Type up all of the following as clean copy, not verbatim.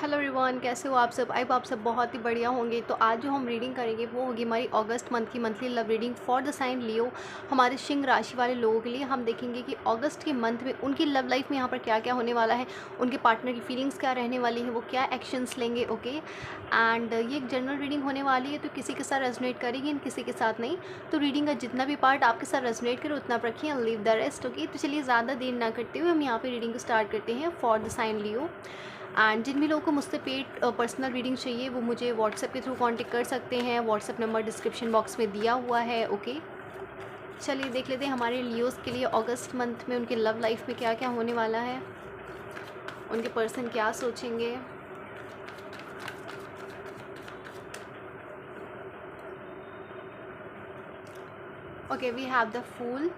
Hello everyone, कैसे हो आप सब। आई होप आप सब बहुत ही बढ़िया होंगे। तो आज जो हम रीडिंग करेंगे वो होगी हमारी अगस्त मंथ की monthly love reading for the sign Leo. हमारे सिंह राशि वाले लोगों के लिए हम देखेंगे कि अगस्त के मंथ में उनकी लव लाइफ में यहाँ पर क्या क्या होने वाला है, उनके पार्टनर की फीलिंग्स क्या रहने वाली है, वो क्या एक्शंस लेंगे। ओके, एंड ये एक जनरल रीडिंग होने वाली है, तो किसी के साथ रेजोनेट करेगी किसी के साथ नहीं। तो रीडिंग का जितना भी पार्ट आपके साथ रेजोनेट करे उतना आप रखिए, लीव द रेस्ट। ओके, तो चलिए ज़्यादा देर ना करते हुए हम यहाँ पर रीडिंग को स्टार्ट करते हैं for the sign Leo. And जिन भी लोगों को मुझसे पेड पर्सनल रीडिंग चाहिए वो मुझे व्हाट्सएप के थ्रू कांटेक्ट कर सकते हैं। व्हाट्सएप नंबर डिस्क्रिप्शन बॉक्स में दिया हुआ है। ओके, चलिए देख लेते हैं हमारे लियोस के लिए अगस्त मंथ में उनके लव लाइफ में क्या क्या होने वाला है, उनके पर्सन क्या सोचेंगे। Okay, we have the fool,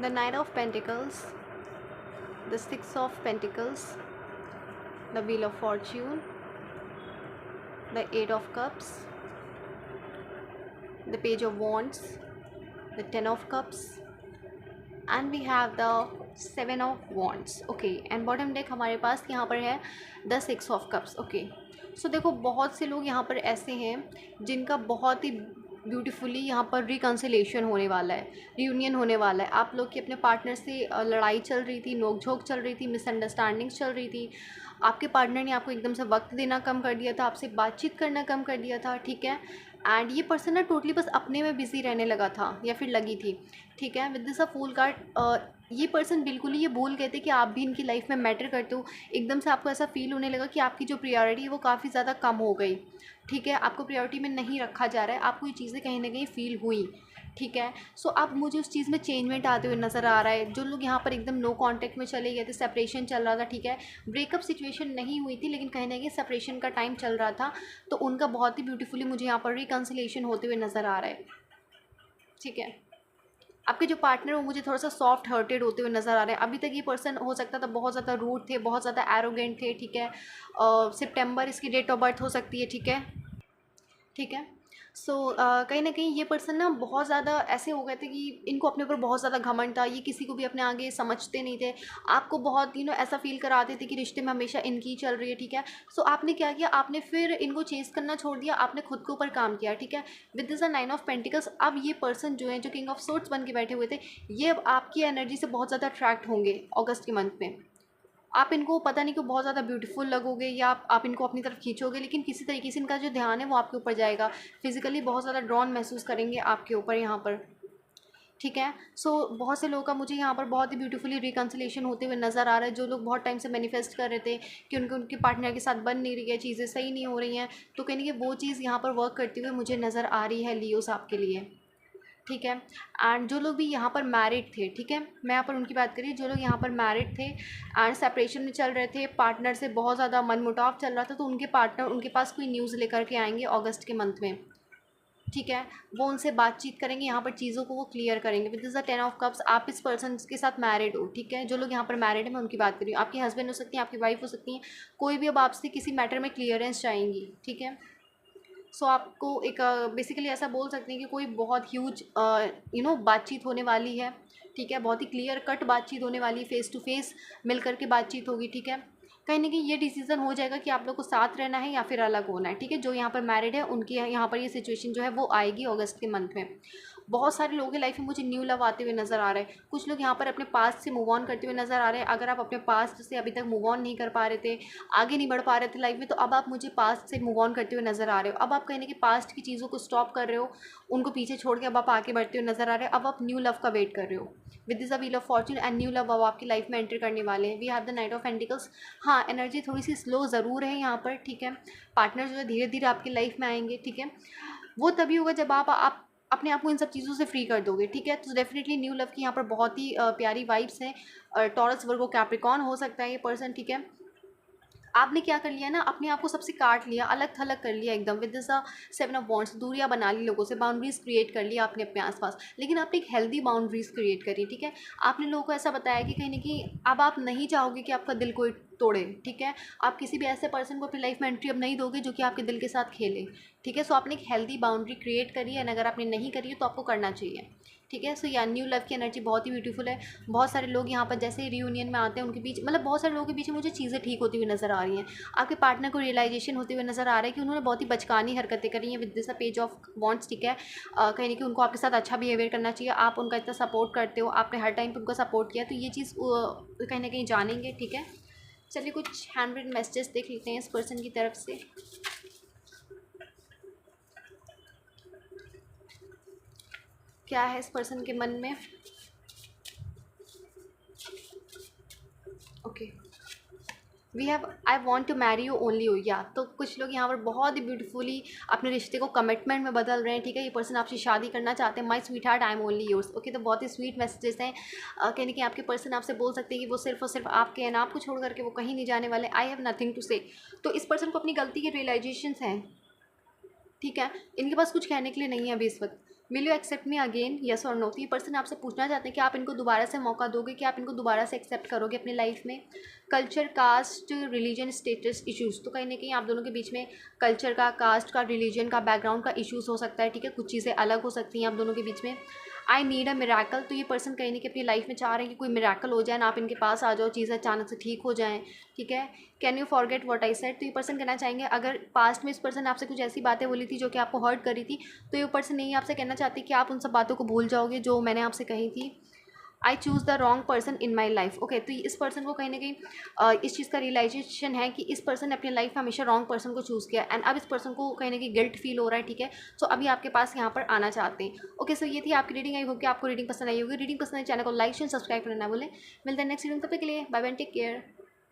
the knight of pentacles, the six of pentacles, the wheel of fortune, the eight of cups, the page of wands, the 10 of cups, and we have the 7 of wands. Okay, and bottom deck हमारे पास यहाँ पर है the six of cups. Okay, so देखो बहुत से लोग यहाँ पर ऐसे हैं जिनका बहुत ही ब्यूटीफुली यहाँ पर रिकन्सिलेशन होने वाला है, रियूनियन होने वाला है। आप लोग की अपने पार्टनर से लड़ाई चल रही थी, नोक-झोंक चल रही थी, मिसअंडरस्टैंडिंग्स चल रही थी। आपके पार्टनर ने आपको एकदम से वक्त देना कम कर दिया था, आपसे बातचीत करना कम कर दिया था। ठीक है, एंड ये पर्सन ना टोटली बस अपने में बिजी रहने लगा था या फिर लगी थी। ठीक है, with this a fool card ये पर्सन बिल्कुल ही ये भूल गए थे कि आप भी इनकी लाइफ में मैटर करते हो। एकदम से आपको ऐसा फील होने लगा कि आपकी जो प्रायोरिटी है वो काफ़ी ज़्यादा कम हो गई। ठीक है, आपको प्रायोरिटी में नहीं रखा जा रहा है, आपको ये चीज़ें कहीं ना कहीं फील हुई। ठीक है, सो अब मुझे उस चीज़ में चेंजमेंट आते हुए नज़र आ रहा है। जो लोग यहाँ पर एकदम नो कांटेक्ट में चले गए थे, सेपरेशन चल रहा था। ठीक है, ब्रेकअप सिचुएशन नहीं हुई थी लेकिन कहीं ना कहीं सेपरेशन का टाइम चल रहा था, तो उनका बहुत ही ब्यूटीफुली मुझे यहाँ पर रिकन्सिलेशन होते हुए नज़र आ रहा है। ठीक है, आपके जो पार्टनर वो मुझे थोड़ा सा सॉफ्ट हार्टेड होते हुए नज़र आ रहे हैं। अभी तक ये पर्सन हो सकता था बहुत ज़्यादा रूड थे, बहुत ज़्यादा एरोगेंट थे। ठीक है, सितंबर इसकी डेट ऑफ बर्थ हो सकती है। ठीक है, ठीक है, सो कहीं ना कहीं ये पर्सन ना बहुत ज़्यादा ऐसे हो गए थे कि इनको अपने ऊपर बहुत ज़्यादा घमंड था, ये किसी को भी अपने आगे समझते नहीं थे। आपको बहुत ऐसा फील कराते थे कि रिश्ते में हमेशा इनकी चल रही है। ठीक है, सो आपने क्या किया, आपने फिर इनको चेस करना छोड़ दिया, आपने खुद के ऊपर काम किया। ठीक है, with this a 9 of pentacles, अब ये पर्सन जो है जो किंग ऑफ सोर्ट्स बन के बैठे हुए थे, ये अब आपकी एनर्जी से बहुत ज़्यादा अट्रैक्ट होंगे अगस्त के मंथ में। आप इनको पता नहीं क्यों बहुत ज़्यादा ब्यूटीफुल लगोगे या आप इनको अपनी तरफ खींचोगे, लेकिन किसी तरीके से इनका जो ध्यान है वो आपके ऊपर जाएगा। फिजिकली बहुत ज़्यादा ड्रॉन महसूस करेंगे आपके ऊपर यहाँ पर। ठीक है, सो बहुत से लोगों का मुझे यहाँ पर बहुत ही ब्यूटीफुली रिकन्सिलेशन होते हुए नज़र आ रहा है। जो लोग बहुत टाइम से मैनिफेस्ट कर रहे थे कि उनके पार्टनर के साथ बन नहीं रही है, चीज़ें सही नहीं हो रही हैं, तो कहीं ना कहीं वो चीज़ यहाँ पर वर्क करते हुए मुझे नज़र आ रही है लियोस आपके लिए। ठीक है, एंड जो लोग भी यहाँ पर मैरिड थे, ठीक है, मैं यहाँ पर उनकी बात करी, जो लोग यहाँ पर मैरिड थे एंड सेपरेशन में चल रहे थे, पार्टनर से बहुत ज़्यादा मनमुटाव चल रहा था, तो उनके पार्टनर उनके पास कोई न्यूज़ लेकर के आएंगे अगस्त के मंथ में। ठीक है, वो उनसे बातचीत करेंगे, यहाँ पर चीज़ों को वो क्लियर करेंगे। With this the 10 of cups, आप इस पर्सन के साथ मैरिड हो। ठीक है, जो लोग यहाँ पर मैरिड है मैं उनकी बात कर रही हूँ, आपके हस्बैंड हो सकती हैं, आपकी वाइफ हो सकती हैं, कोई भी अब आपसे किसी मैटर में क्लियरेंस चाहेंगी। ठीक है, सो आपको एक बेसिकली ऐसा बोल सकते हैं कि कोई बहुत ह्यूज बातचीत होने वाली है। ठीक है, बहुत ही क्लियर कट बातचीत होने वाली, फेस टू फेस मिल करके बातचीत होगी। ठीक है, कहीं ना कहीं ये डिसीजन हो जाएगा कि आप लोग को साथ रहना है या फिर अलग होना है। ठीक है, जो यहाँ पर मैरिड है उनकी यहाँ पर ये सिचुएशन जो है वो आएगी अगस्त के मंथ में। बहुत सारे लोगों की लाइफ में मुझे न्यू लव आते हुए नज़र आ रहे हैं। कुछ लोग यहाँ पर अपने पास्ट से मूव ऑन करते हुए नज़र आ रहे हैं। अगर आप अपने पास्ट से अभी तक मूव ऑन नहीं कर पा रहे थे, आगे नहीं बढ़ पा रहे थे लाइफ में, तो अब आप मुझे पास्ट से मूव ऑन करते हुए नज़र आ रहे हो। अब आप कहीं ना कहीं पास्ट की चीज़ों को स्टॉप कर रहे हो, उनको पीछे छोड़ के अब आप आगे बढ़ते हुए नज़र आ रहे हो। अब आप न्यू लव का वेट कर रहे हो। With this a wheel of fortune and new love अब आपकी लाइफ में एंटर करने वाले हैं। We have the knight of pentacles. हाँ, एनर्जी थोड़ी सी स्लो ज़रूर है यहाँ पर। ठीक है, पार्टनर जो है धीरे धीरे आपकी लाइफ में आएंगे। ठीक है, वो तभी होगा जब आप अपने आप को इन सब चीज़ों से फ्री कर दोगे। ठीक है, तो डेफिनेटली न्यू लव की यहाँ पर बहुत ही प्यारी वाइब्स हैं। टॉरस वर्गो कैप्रिकॉन हो सकता है ये पर्सन। ठीक है, आपने क्या कर लिया ना, अपने आप को सबसे काट लिया, अलग थलग कर लिया एकदम। विद दिस 7 ऑफ वॉन्ड्स, दूरियां बना ली लोगों से, बाउंड्रीज क्रिएट कर लिया आपने अपने आसपास, लेकिन आपने एक हेल्दी बाउंड्रीज क्रिएट करी। ठीक है, आपने लोगों को ऐसा बताया कि कहीं ना कहीं अब आप नहीं चाहोगे कि आपका दिल कोई तोड़े, ठीक है। आप किसी भी ऐसे पर्सन को अपनी लाइफ में एंट्री अब नहीं दोगे जो कि आपके दिल के साथ खेले, ठीक है। सो आपने एक हेल्दी बाउंड्री क्रिएट करी है, एंड अगर आपने नहीं करी है तो आपको करना चाहिए, ठीक है। सो या न्यू लव की एनर्जी बहुत ही ब्यूटीफुल है। बहुत सारे लोग यहाँ पर जैसे ही रियूनियन में आते हैं उनके बीच, मतलब बहुत सारे लोगों के बीच में मुझे चीज़ें ठीक होती हुई नज़र आ रही हैं। आपके पार्टनर को रियलाइजेशन होते हुए नज़र आ रहा है कि उन्होंने बहुत ही बचकानी हरकतें करी हैं with this a page of wants, ठीक है। कहीं ना कहीं उनको आपके साथ अच्छा बिहेवियर करना चाहिए, आप उनका इतना सपोर्ट करते हो, आपने हर टाइम पर उनका सपोर्ट किया, तो ये चीज़ कहीं ना कहीं जानेंगे, ठीक है। चलिए कुछ हैंड रिटन मैसेजेस देख लेते हैं इस पर्सन की तरफ से। क्या है इस पर्सन के मन में? Okay, we have I want to marry you only you, या तो कुछ लोग यहाँ पर बहुत ही ब्यूटीफुली अपने रिश्ते को कमिटमेंट में बदल रहे हैं, ठीक है। ये पर्सन आपसे शादी करना चाहते हैं। My sweet heart I am only yours, okay. तो बहुत ही स्वीट मैसेजेस हैं। कहीं ना कहीं आपके पर्सन आपसे बोल सकते हैं कि वो सिर्फ और सिर्फ आपके हैं, आपको छोड़ करके वो कहीं नहीं जाने वाले। आई हैव नथिंग टू से। तो इस पर्सन को अपनी गलती के रियलाइजेशंस हैं, ठीक है। इनके पास कुछ कहने के लिए नहीं है अभी इस वक्त। Will you accept me again, yes और नो। तो ये पर्सन आपसे पूछना चाहते हैं कि आप इनको दोबारा से मौका दोगे, कि आप इनको दोबारा से एक्सेप्ट करोगे अपनी लाइफ में। Culture, caste, religion, status issues, तो कहीं ना कहीं आप दोनों के बीच में कल्चर का, कास्ट का, रिलीजन का, बैकग्राउंड का इश्यूज़ हो सकता है, ठीक है। कुछ चीज़ें अलग हो सकती हैं आप दोनों के बीच में। आई नीड अ मिराकल, तो ये पर्सन कहीं ना कहीं अपनी लाइफ में चाह रहे हैं कि कोई मिराकल हो जाए ना, आप इनके पास आ जाओ, चीज़ें अचानक से ठीक हो जाएँ, ठीक है। Can you forget what I said, तो ये पर्सन कहना चाहेंगे अगर पास्ट में इस पर्सन ने आपसे कुछ ऐसी बातें बोली थी जो कि आपको हर्ट करी थी, तो ये पर्सन नहीं आपसे कहना चाहती कि आप उन सब बातों को भूल जाओगे जो मैंने आपसे कही थी। I choose the wrong person in my life, okay. तो इस पर्सन को कहीं ना कहीं इस चीज़ का रियलाइजेशन है कि इस पर्सन ने अपनी लाइफ में हमेशा रॉन्ग पर्सन को चूज़ किया, एंड अब इस पर्सन को कहीं ना कहीं गिल्ट फील हो रहा है, ठीक है। सो अभी आपके पास यहाँ पर आना चाहते हैं, ओके। सो ये थी आपकी रीडिंग। आई होप कि आपको रीडिंग पसंद आई होगी। रीडिंग पसंद है चैनल को लाइक शेयर सब्सक्राइब करना ना भूलें। मिलते हैं नेक्स्ट रीडिंग, तब तक के लिए बाय बाय, टेक केयर।